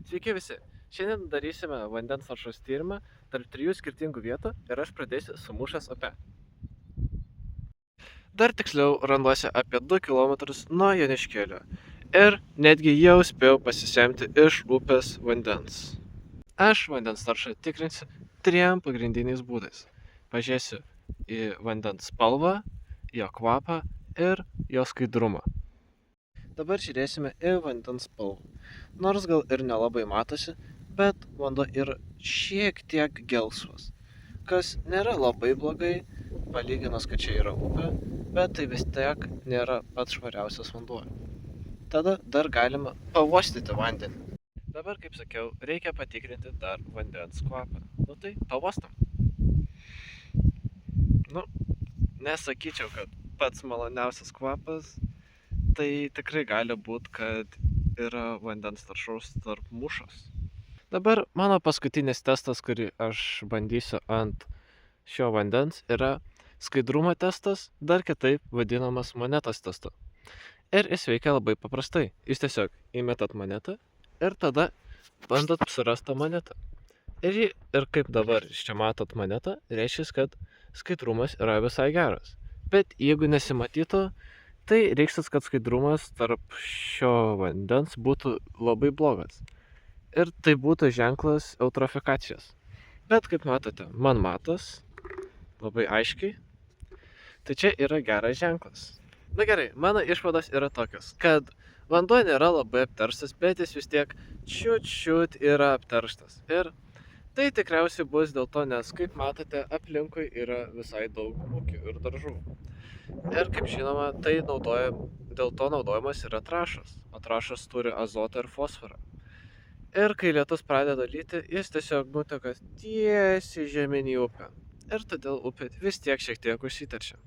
Sveiki visi! Šiandien darysime vandens taršos tyrimą tarp 3 skirtingų vietų ir aš pradėsiu su Mūšos upe. Dar tiksliau randuosi apie 2 km nuo Joniškėlio ir netgi jau spėjau pasisemti iš upės vandens. Aš vandens taršą tikrinsiu 3 pagrindiniais būdais. Pažiūrėsiu į vandens spalvą, jo kvapą ir jo skaidrumą. Dabar žiūrėsime į vandens spalvą. Nors gal ir nelabai matosi, bet vanduo yra šiek tiek gelsvas, kas nėra labai blogai, palyginus, kad čia yra upė, bet tai vis tiek nėra pats švariausias vanduo. Tada dar galima pauostyti vandenį. Dabar, kaip sakiau, reikia patikrinti dar vandens kvapą. Tai pauostam. Nesakyčiau, kad pats maloniausias kvapas, tai tikrai gali būti, kad yra vandens taršos tarp Mūšos. Dabar mano paskutinis testas, kurį aš bandysiu ant šio vandens, yra skaidrumo testas, dar kitaip vadinamas monetos testu. Ir jis veikia labai paprastai. Jūs tiesiog įmetat monetą ir tada bandot surasti monetą. Ir kaip dabar čia matot monetą, reiškia, kad skaidrumas yra visai geras. Bet jeigu nesimatytų, tai reikštų, kad skaidrumas tarp šio vandens būtų labai blogas. Ir tai būtų ženklas eutrofikacijos. Bet kaip matote, man matos labai aiškiai. Tai čia yra geras ženklas. Na gerai, mano išvados yra tokios, kad vanduo nėra labai apterštas, bet jis vis tiek čiut yra apterštas. Ir tai tikriausiai bus dėl to, nes kaip matote, aplinkui yra visai daug ūkių ir daržų. Ir kaip žinoma, dėl to naudojamas yra trąšas, o trąšas turi azotą ir fosforą. Ir kai lietus pradeda lyti, jis tiesiog nuteka tiesiai žemyn į upę. Ir todėl upė vis tiek šiek tiek užsiteršia.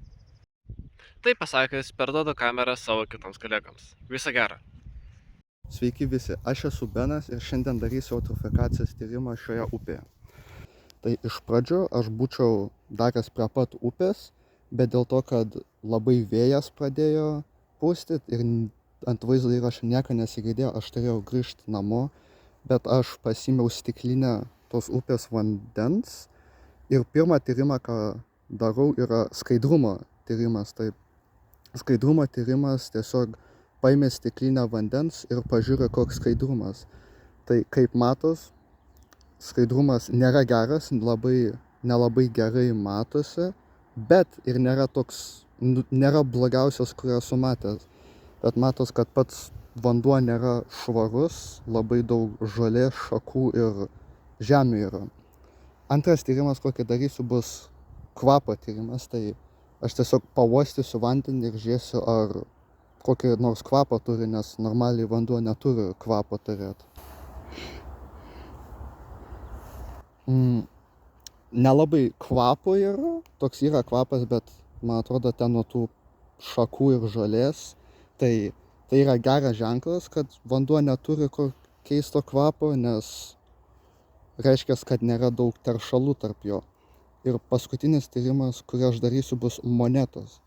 Tai pasakęs, perduodu kamerą savo kitoms kolegams. Viso gero. Sveiki visi, aš esu Benas ir šiandien darysiu eutrofikacijos tyrimą šioje upėje. Tai iš pradžių aš būčiau daręs prie pat upės, bet dėl to, kad labai vėjas pradėjo pūstyti ir ant vaizdo įrašo nieko nesigirdėjo, aš turėjau grįžti namo, bet aš pasiėmiau stiklinę tos upės vandens ir pirmą tyrimą, ką darau, yra skaidrumo tyrimas. Tai skaidrumo tyrimas tiesiog paėmė stiklinę vandens ir pažiūrė, koks skaidrumas. Tai kaip matos, skaidrumas nėra geras, nelabai gerai matosi, bet ir nėra blogiausias, kurį esu matęs. Bet matos, kad pats vanduo nėra švarus, labai daug žolės, šakų ir žemių yra. Antras tyrimas, kokį darysiu, bus kvapo tyrimas. Tai aš tiesiog pauostysiu vandenį ir žiūrėsiu, ar kokį nors kvapą turi, nes normaliai vanduo neturi kvapo turėti. Nelabai kvapo yra, toks yra kvapas, bet man atrodo ten nuo tų šakų ir žolės. Tai yra geras ženklas, kad vanduo neturi keisto kvapo, nes reiškia, kad nėra daug teršalų tarp jo. Ir paskutinis tyrimas, kurį aš darysiu, bus monetos.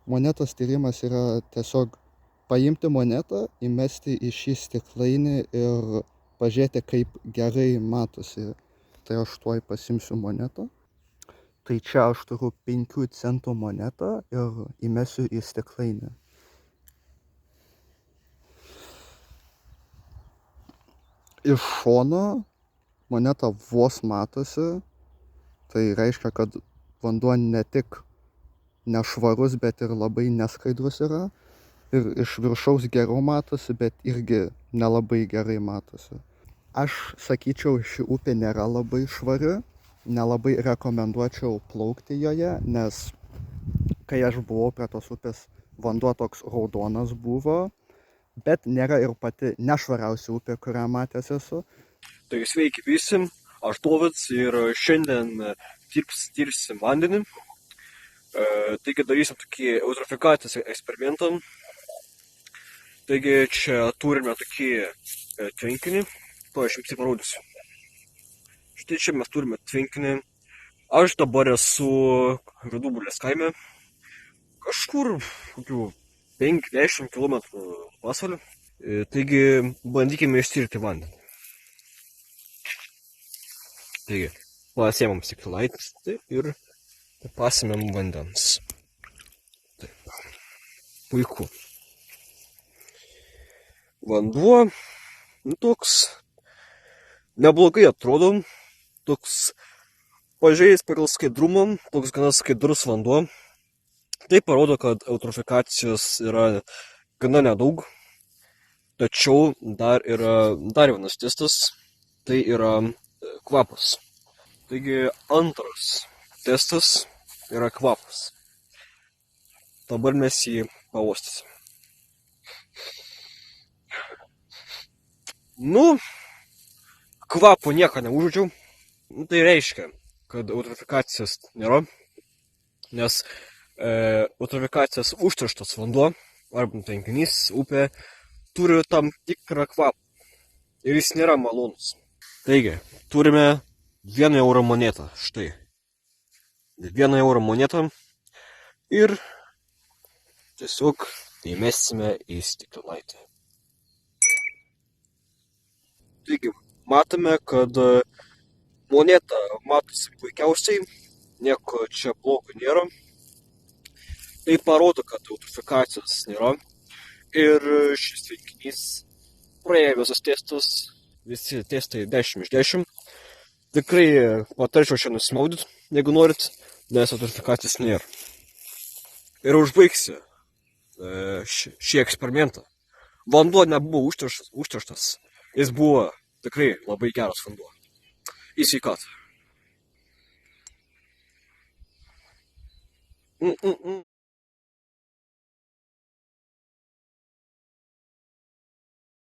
Monetos tyrimas yra tiesiog paimti monetą, įmesti į šį stiklainį ir pažiūrėti, kaip gerai matosi. Tai aš tuoj pasimsiu monetą. Tai čia aš turiu 5 centų monetą ir įmesiu į stiklainį. Iš šono moneta vos matosi. Tai reiškia, kad vanduo ne tik nešvarus, bet ir labai neskaidrus yra. Ir iš viršaus geriau matosi, bet irgi nelabai gerai matosi. Aš sakyčiau, ši upė nėra labai švari, nelabai rekomenduočiau plaukti joje, nes kai aš buvau prie tos upės, vanduo toks raudonas buvo, bet nėra ir pati nešvariausia upė, kurią matęs esu. Tai sveiki visi, aš Dovydas ir šiandien tirsim vandenį. Taigi darysim tokį eutrofikacijos eksperimentą. Taigi čia turime tokį tvenkinį, to aš jums parodysiu. Štai čia mes turime tvenkinį. Aš dabar esu Vidubulės kaime, kažkur kokių 5-10 km nuo pasvalio. Taigi bandykime ištirti vandenį. Taigi, pasiemam stiklaitį ir pasimėm vandens. Taip. Puiku. Vanduo, toks neblogai atrodo, toks pažiūrėjus pagal skaidrumą, toks gana skaidrus vanduo. Tai parodo, kad eutrofikacijos yra gana nedaug, tačiau dar vienas testas, tai yra kvapas. Taigi antras testas yra kvapas. Dabar mes jį pauostysim. Kvapo nieko neužuodžiau. Tai reiškia, kad eutrofikacijos nėra, nes eutrofikacijos užterštas vanduo, arba tvenkinys, upė, turi tam tikrą kvapą. Ir jis nėra malonus. Taigi, turime 1 euro monetą. Štai. 1 euro monetą. Ir tiesiog įmesime į stiklaitį. Taigi, matome, kad moneta matosi puikiausiai, nieko čia blogo nėra. Tai parodo, kad eutrofikacijos nėra. Ir šis tvenkinys praėjo visus testus, visi testai 10 iš 10. Tikrai patarčiau čia nusimaudyti, jeigu norit, nes eutrofikacijos nėra. Ir užbaigsiu šį eksperimentą. Vanduo nebuvo užterštas. Jis buvo tikrai labai geras vanduo. Į sveikatą.